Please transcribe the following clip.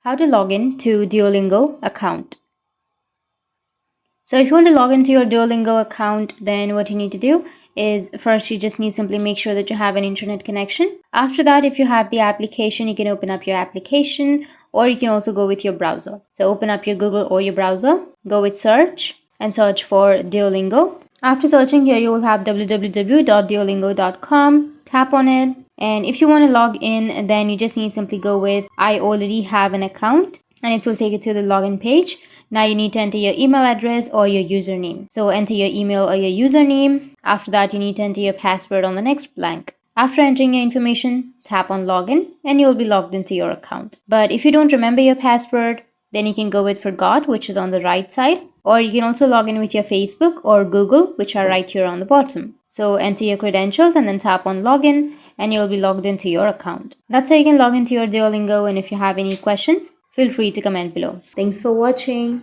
How to log in to Duolingo account. So if you want to log into your Duolingo account, then what you need to do is first you just need simply make sure that you have an internet connection. After that, if you have the application, you can open up your application, or you can also go with your browser. So open up your Google or your browser, go with search and search for Duolingo. After searching here, you will have www.duolingo.com. Tap on it. And if you want to log in, then you just need simply go with I already have an account, and it will take you to the login page. Now you need to enter your email address or your username. So enter your email or your username. After that, you need to enter your password on the next blank. After entering your information, tap on login and you'll be logged into your account. But if you don't remember your password, then you can go with forgot, which is on the right side. Or you can also log in with your Facebook or Google, which are right here on the bottom. So enter your credentials and then tap on login and you'll be logged into your account. That's how you can log into your Duolingo, and if you have any questions, feel free to comment below. Thanks for watching.